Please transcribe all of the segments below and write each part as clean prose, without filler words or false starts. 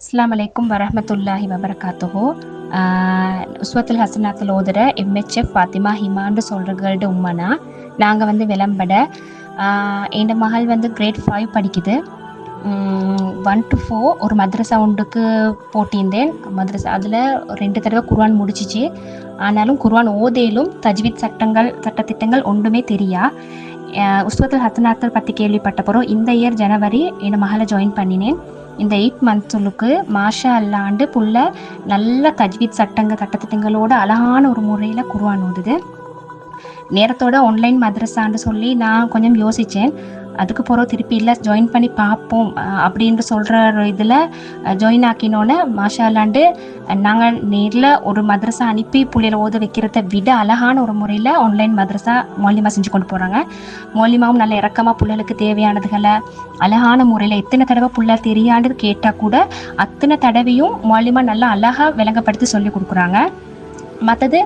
அஸ்ஸலாமு அலைக்கும் வரஹ்மத்துல்லாஹி வபரகாத்துஹு. உஸ்வத்துல் ஹசனாத்தில் ஓதுற எம்ஹெச்எஃப் ஃபாத்திமா ஹிமான்னு சொல்கிறவர்களோட உம்மனா. நாங்கள் வந்து விளம்பட என் மகள் வந்து கிரேட் 5 படிக்குது. 1 to 4 ஒரு மദ്രസா ஒன்றுக்கு போட்டிருந்தேன். மദ്രസா அதில் 2 தடவை குர்ஆன் முடிச்சிச்சு. ஆனாலும் குர்ஆன் ஓதேலும் தஜ்வீத் சட்டத்திட்டங்கள் ஒன்றுமே தெரியா. உஸ்வத்துல் ஹசனாத்தில் பற்றி கேள்விப்பட்டப்பறம் இந்த இயர் ஜனவரி என் மகளை ஜாயின் பண்ணினேன். இந்த 8 மந்த்ஸுக்கு மாஷா அல்லாண்டு புள்ள நல்ல தஜ்வீத் சட்டத்திட்டங்களோட அழகான ஒரு முறையில் குர்ஆன் ஓதுது. நேரத்தோட ஆன்லைன் மദ്രസാன்னு சொல்லி நான் கொஞ்சம் யோசித்தேன். அதுக்கு பிறகு திருப்பி இல்லை ஜாயின் பண்ணி பார்ப்போம் அப்படின்ட்டு சொல்கிற இதில் ஜாயின் ஆக்கினோன்னே மாஷா அல்லாண்டு நாங்கள் நேரில் ஒரு மദ്രസா அனுப்பி பிள்ளைகளை ஓத வைக்கிறத விட அழகான ஒரு முறையில் ஆன்லைன் மദ്രസா மௌலிமா செஞ்சு கொண்டு போகிறாங்க. மௌலிமாவும் நல்ல இறக்கமாக பிள்ளைகளுக்கு தேவையானதுகளை அழகான முறையில் எத்தனை தடவை புள்ள தெரியாண்டு கேட்டால் கூட அத்தனை தடவையும் மௌலிமா நல்லா அழகாக விளங்கப்படுத்தி சொல்லி கொடுக்குறாங்க. மற்றது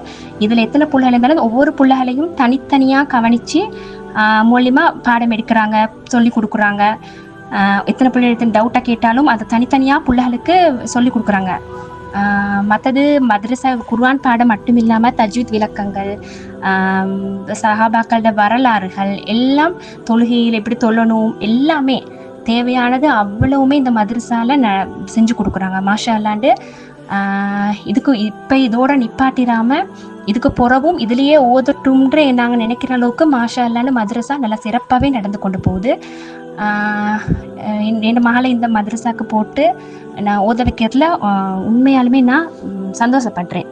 இதில் எத்தனை புள்ளைகள் இருந்தாலும் ஒவ்வொரு புள்ளைகளையும் தனித்தனியாக கவனித்து மூலியமாக பாடம் எடுக்கிறாங்க, சொல்லி கொடுக்குறாங்க. எத்தனை பிள்ளைகள் எத்தனை டவுட்டாக கேட்டாலும் அதை தனித்தனியாக பிள்ளைகளுக்கு சொல்லி கொடுக்குறாங்க. மற்றது மദ്രസா குர்ஆன் பாடம் மட்டும் இல்லாமல் தஜ்வீத் விளக்கங்கள், சஹாபாக்களோட வரலாறுகள் எல்லாம், தொழுகையில் எப்படி தொழணும் எல்லாமே தேவையானது அவ்வளவுமே இந்த மദ്രസാல செஞ்சு கொடுக்குறாங்க. மாஷா அல்லாண்டு இதுக்கு இப்போ இதோட நிப்பாட்டிடாமல் இதுக்கு புறவும் இதுலேயே ஓதட்டும்ன்ற நாங்கள் நினைக்கிற அளவுக்கு மாஷா அல்லான்னு மദ്രസா நல்லா சிறப்பாகவே நடந்து கொண்டு போகுது. என் மகளை இந்த மദ്രസാக்கு போட்டு நான் ஓத வைக்கிறதுல உண்மையாலுமே நான் சந்தோஷப்படுறேன்.